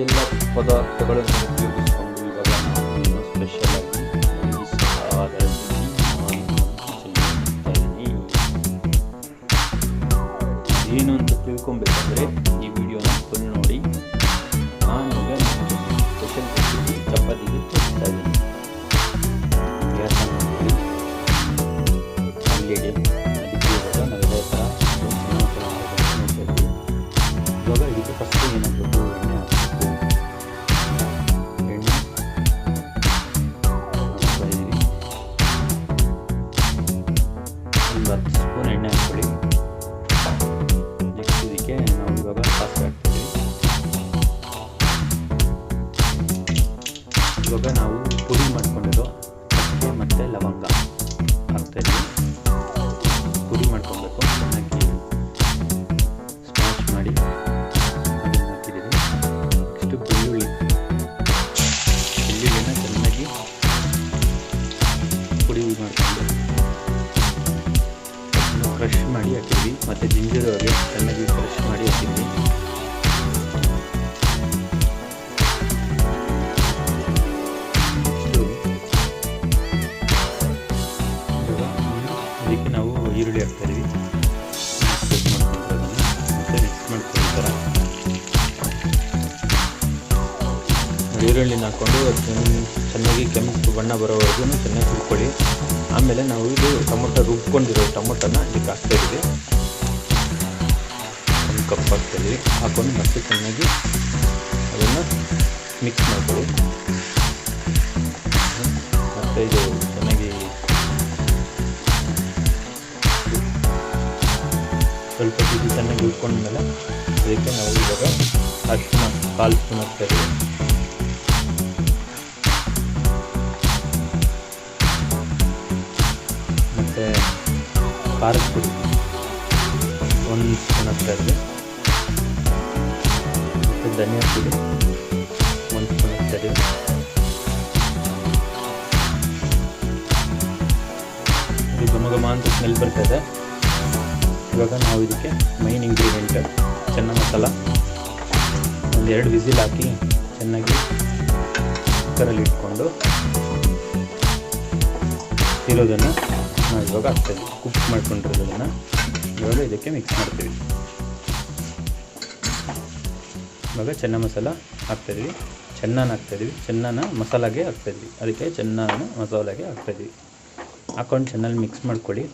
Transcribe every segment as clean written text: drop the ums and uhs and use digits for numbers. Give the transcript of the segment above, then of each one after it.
ಎಲ್ಲ ಪದಾರ್ಥಗಳನ್ನು ಉಪಯೋಗಿಸಿಕೊಂಡು ಇವಾಗ ನಾವು ಏನು ಸ್ಪೆಷಲ್ ಆಗಿ ಏನು ಅಂತ ತಿಳ್ಕೊಬೇಕಂದ್ರೆ ಈ ವಿಡಿಯೋನ ಫುಲ್ ನೋಡಿ. ನಾನು ಈಗ ಸ್ಪೆಷಲ್ ರೆಸಿಪಿ ಚಪಾತಿಗೆ ತೋರಿಸ್ತಾ ಇದ್ದೀನಿ. ಗ್ಯಾಸ್ ಆನ್ ಮಾಡಿ ಅಲ್ಲಿಗೆ ಅದಕ್ಕೆ ಇವಾಗ ನಾವೆಲ್ಲ ಥರ ಇವಾಗ ಇದಕ್ಕೆ ಫಸ್ಟ್ ಏನಾಗಬೇಕು, ಎಣ್ಣೆ ಹಾಕಬೇಕು. ಎಣ್ಣೆ ಹಾಕ್ತಾ ಇದ್ದೀವಿ. ಒಂದು 10 ಸ್ಪೂನ್ ಎಣ್ಣೆ ಹಾಕ್ಕೊಳ್ಳಿ. ನೆಕ್ಸ್ಟ್ ಇದಕ್ಕೆ ನಾವು ಇವಾಗ ಸಾಸಿವೆ ಹಾಕ್ತೀವಿ. ಇವಾಗ ನಾವು ಪುಡಿ ಮಾಡ್ಕೊಂಡಿರೋ ಚಕ್ಕೆ ಮತ್ತು ಲವಂಗ ಹಾಕ್ತಾಯಿದ್ವಿ. ಪುಡಿ ಮಾಡ್ಕೊಬೇಕು, ಚೆನ್ನಾಗಿ ಸ್ಮ್ಯಾಶ್ ಮಾಡಿ ಅದನ್ನು ಹಾಕಿದ್ದೀವಿ. ನೆಕ್ಸ್ಟು ಬೆಳ್ಳುಳ್ಳಿನ ಚೆನ್ನಾಗಿ ಪುಡಿ ಮಾಡಿಕೊಂಡು ಅದನ್ನು ಕ್ರಷ್ ಮಾಡಿ ಹಾಕಿದ್ವಿ. ಮತ್ತು ಜಿಂಜರ್ ಹಾಗೆ ಚೆನ್ನಾಗಿ ಕ್ರಷ್ ಮಾಡಿ ಹಾಕಿದ್ವಿ. ಅದಕ್ಕೆ ನಾವು ಈರುಳ್ಳಿ ಹಾಕ್ತಾಯಿದ್ವಿ. ಮತ್ತು ಮಿಕ್ಸ್ ಮಾಡ್ಕೊಳ್ತಾರೆ. ಈರುಳ್ಳಿನ ಹಾಕ್ಕೊಂಡು ಚೆನ್ನಾಗಿ ಕೆಂಪು ಬಣ್ಣ ಬರೋವರೆಗೂ ಚೆನ್ನಾಗಿ ಹುರ್ಕೊಳ್ಳಿ. ಆಮೇಲೆ ನಾವು ಇದು ಟೊಮೊಟೊ ರುಬ್ಕೊಂಡಿರೋ ಟೊಮೊಟೊನ ಇದಕ್ಕೆ ಹಾಕ್ತಾಯಿದ್ವಿ. ಒಂದು ಕಪ್ ಹಾಕ್ತಾಯಿದ್ವಿ. ಹಾಕ್ಕೊಂಡು ಮತ್ತೆ ಚೆನ್ನಾಗಿ ಅದನ್ನು ಮಿಕ್ಸ್ ಮಾಡ್ಕೊಳ್ಳಿ. ಮತ್ತು ಇದು ಚೆನ್ನಾಗಿ ಸ್ವಲ್ಪ ಇದು ಚೆನ್ನಾಗಿ ಹುರ್ಕೊಂಡ್ಮೇಲೆ ಅದಕ್ಕೆ ನಾವು ಇವಾಗ ಅರಿಶಿನ 1/4 ಸ್ಪೂನ್ ಹಾಕ್ತಾಯಿದ್ವಿ. ಮತ್ತು ಖಾರದ ಪುಡಿ 1 ಸ್ಪೂನ್ ಹಾಕ್ತಾಯಿದ್ವಿ. ಮತ್ತು ಧನಿಯಾ ಪುಡಿ 1 ಸ್ಪೂನ್ ಹಾಕ್ತಾಯಿದ್ವಿ. ಇದು ಘಮ ಅಂತ ಸ್ಮೆಲ್ ಬರ್ತದೆ. ಇವಾಗ ನಾವು ಇದಕ್ಕೆ ಮೈನ್ ಇಂಗ್ರೀಡಿಯೆಂಟ್ ಚೆನ್ನ ಮಸಾಲ 1-2 ವಿಸಿಲ್ ಹಾಕಿ ಚೆನ್ನಾಗಿ ಕುಕ್ಕರಲ್ಲಿ ಇಟ್ಕೊಂಡು ಇರೋದನ್ನು ನಾವು ಇವಾಗ ಹಾಕ್ತಾಯಿದ್ವಿ. ಕುಕ್ ಮಾಡ್ಕೊಂಡಿರೋದನ್ನು ಇವಾಗ ಇದಕ್ಕೆ ಮಿಕ್ಸ್ ಮಾಡ್ತೀವಿ. ಇವಾಗ ಚೆನ್ನ ಮಸಾಲ ಹಾಕ್ತಾಯಿದ್ವಿ. ಚೆನ್ನನ ಹಾಕ್ತಾಯಿದ್ವಿ. ಚೆನ್ನನ ಮಸಾಲಾಗೆ ಹಾಕ್ತಾಯಿದ್ವಿ. ಅದಕ್ಕೆ ಚೆನ್ನನ ಮಸಾಲಾಗೆ ಹಾಕ್ತಾಯಿದ್ವಿ. ಹಾಕ್ಕೊಂಡು ಚೆನ್ನಾಗಿ ಮಿಕ್ಸ್ ಮಾಡ್ಕೊಳ್ಳಿ.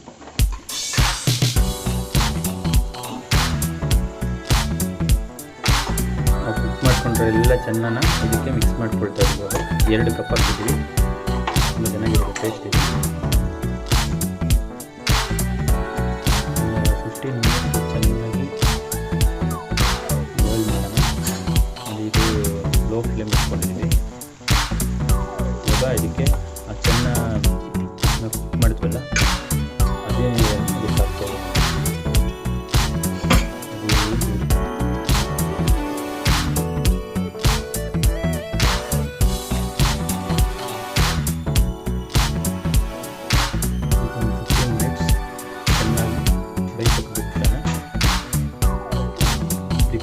ಕುಕ್ ಮಾಡ್ಕೊಂಡ್ರೆ ಎಲ್ಲ ಚೆನ್ನನ ಇದಕ್ಕೆ ಮಿಕ್ಸ್ ಮಾಡ್ಕೊಳ್ತಾ ಇದ್ದೀವಿ. 2 ಕಪ್ ಹಾಕಿದ್ದೀವಿ. ತುಂಬ ಚೆನ್ನಾಗಿರುತ್ತೆ, ಟೇಸ್ಟ್ ಇದೆ. 15 ಮಿನಿಟ್ಸ್ ಚೆನ್ನಾಗಿ ಬಾಯ್ಲ್ ಮಾಡೋಣ. ಅದು ಇದು ಲೋ ಫ್ಲೇಮ್ ಇಟ್ಕೊಂಡಿದ್ದೀವಿ. ಇವಾಗ ಇದಕ್ಕೆ ಆ ಚೆನ್ನ ಕುಕ್ ಮಾಡಿದ್ವಲ್ಲ ಅದೇ ಇದಕ್ಕೆ ಹಾಕ್ತಾಯಿದ್ದೀವಿ.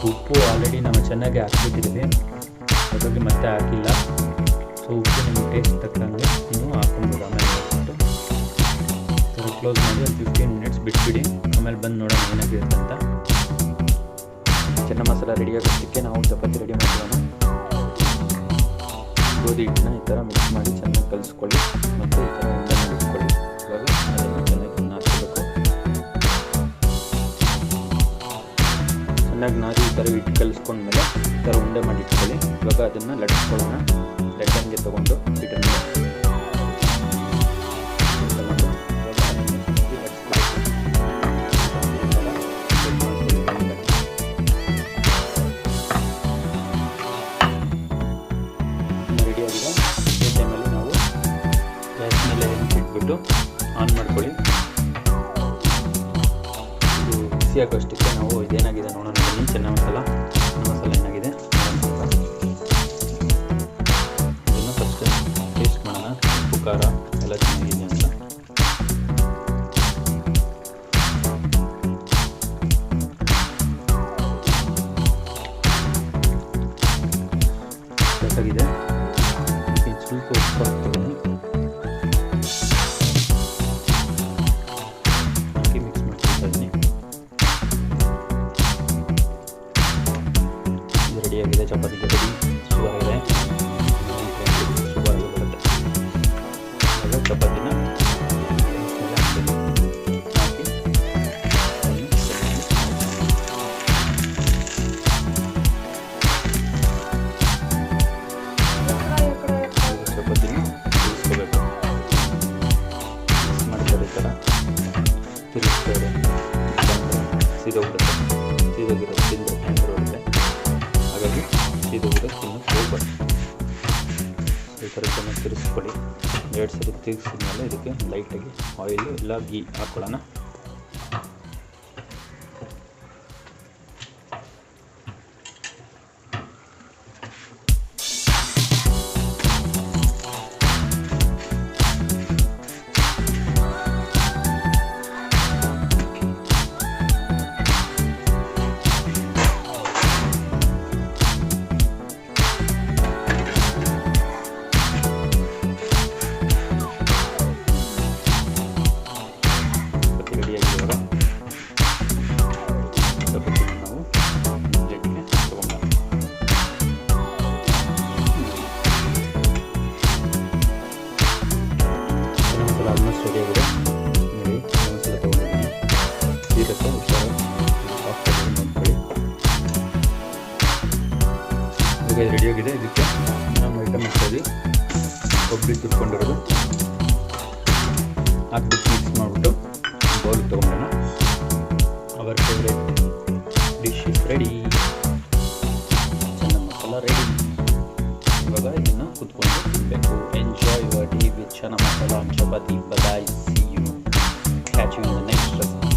ಉಪ್ಪು ಆಲ್ರೆಡಿ ನಾವು ಚೆನ್ನಾಗಿ ಹಾಕ್ಬಿಟ್ಟಿದ್ದೀವಿ, ಹಾಗಾಗಿ ಮತ್ತೆ ಹಾಕಿಲ್ಲ. ಸೊ ಉಪ್ಪು ನಿಮಗೆ ಟೇಸ್ಟ್ ತಕ್ಕಂಗೆ ನೀವು ಹಾಕ್ಕೊಬೋದು. ಆಮೇಲೆ ಹಾಕ್ಬಿಟ್ಟು ಥರ ಕ್ಲೋಸ್ ಮಾಡಿ ಒಂದು 15 ಮಿನಿಟ್ಸ್ ಬಿಟ್ಬಿಡಿ. ಆಮೇಲೆ ಬಂದು ನೋಡೋಣ ಏನಾಗಿರುತ್ತೆ ಅಂತ. ಚೆನ್ನ ಮಸಾಲ ರೆಡಿ ಆಗೋದಕ್ಕೆ ನಾವು ಚಪಾತಿ ರೆಡಿ ಮಾಡೋಣ. ಗೋಧಿ ಹಿಟ್ಟನ್ನ ಈ ಥರ ಮಿಕ್ಸ್ ಮಾಡಿ ಚೆನ್ನಾಗಿ ಕಲಿಸ್ಕೊಳ್ಳಿ. ಮತ್ತು ಈ ಥರ ಉಂಡೆ ಮಾಡಿ ಇಟ್ಕೊಳ್ಳಿ. ಇವಾಗ ಅದನ್ನು ಚೆನ್ನಾಗಿ ನಾದ್ಕೋಬೇಕು. ಚೆನ್ನಾಗಿ ನಾದಿ ಈ ಥರ ಇಟ್ಟು ಕಲಿಸ್ಕೊಂಡ್ಮೇಲೆ ಈ ಥರ ಉಂಡೆ ಮಾಡಿ ಇಟ್ಕೊಳ್ಳಿ. ಇವಾಗ ಅದನ್ನು ಲಟ್ಟಿಸ್ಕೊಳ್ಳೋಣ. ಲಟ್ಟಣಿಗೆ ತೊಗೊಂಡು ಹಿಟ್ಟನ್ನು ತಗೊಂಡು ರೆಡಿಯಾಗಿದೆ. ಈ ಟೈಮಲ್ಲಿ ನಾವು ಗ್ಯಾಸ್ ಮೇಲೆ ಇಟ್ಬಿಟ್ಟು ಆನ್ ಮಾಡ್ಕೊಳ್ಳಿ. ಇದು ಬಿಸಿ ಆಗೋಷ್ಟಕ್ಕೆ ನಾವು ಇದೇನಾಗಿದೆ ನೋಡೋಣ. ಚೆನ್ನ ಮಸಾಲ ಏನಾಗಿದೆ ಇದನ್ನು ಫಸ್ಟ್ ಟೇಸ್ಟ್ ಮಾಡೋಣ. ಉಪ್ಪು ಖಾರ ಎಲ್ಲ ಚೆನ್ನಾಗಿದೆ ಅಂತ. ರೆಡಿಯಾಗಿದೆ, ಚಪಾತಿಗೆ ರೆಡಿ. ಶುಗರ್ ಇದೆ, ಶುಗರ್ ಬರುತ್ತೆ. ಇವಾಗ ಚಪಾತಿನ ಹಾಕ್ತೀನಿ, ಹಾಕಿ ಚಪಾತಿನ ತಿರ್ಸ್ಕೋಬೇಕು. ಮಾಡ್ತಾರೆ ಈ ಥರ ತಿರ್ಗಿಸ್ತಾರೆ, ಸೀದೋಗ್ಬಿಡುತ್ತೆ. ಸೀದೋಗಿರೋದು ತಿಂದರೆ ಕ್ಯಾನ್ಸರ್ ಬರುತ್ತೆ, ಹಾಗಾಗಿ ಸೀದೋಗಿರೋದು ತಿನ್ನೋಕ್ಕೆ ಹೋಗ್ಬಾರ್ದು. ಈ ಥರ ಚೆನ್ನಾಗಿ ತಿರ್ಗಿಸ್ಕೊಳ್ಳಿ. 2 ಸರಿ ತಿರ್ಗಿಸಿದ್ಮೇಲೆ ಇದಕ್ಕೆ ಲೈಟಾಗಿ ಆಯಿಲು ಇಲ್ಲ ಗೀ ಹಾಕ್ಕೊಳ್ಳೋಣ. ಆಲ್ಮೋಸ್ಟ್ ರೆಡಿಯಾಗಿದೆ. ನೋಡಿ, ಮಸಾಲ ತೊಗೊಂಡಿದ್ದೀನಿ. ಇರುತ್ತೆ ಹುಷಾರು, ನೋಡ್ಕೊಳ್ಳಿ. ಈಗ ರೆಡಿಯಾಗಿದೆ. ಇದಕ್ಕೆ ನಮ್ಮ ಐಟಮ್ ಹಾಕ್ತೀವಿ. ಕೊಬ್ಬರಿ ತುರ್ಕೊಂಡಿರೋದು ಹಾಕ್ಬಿಟ್ಟು ಮಿಕ್ಸ್ ಮಾಡಿಬಿಟ್ಟು ಬೌಲಿಗೆ ತೊಗೊಂಡೋಣ. Our favourite dish is ready. Chana masala ready. ಇವಾಗ ಇದನ್ನು ಕುತ್ಕೊಂಡು ತಿನ್ನಬೇಕು. ಎಂಜಾಯ್ ಯುವರ್ ಡೇ ವಿತ್ ಚೆನ್ನ masala on chapati. Bye bye. See you. Catch you in the next recipe.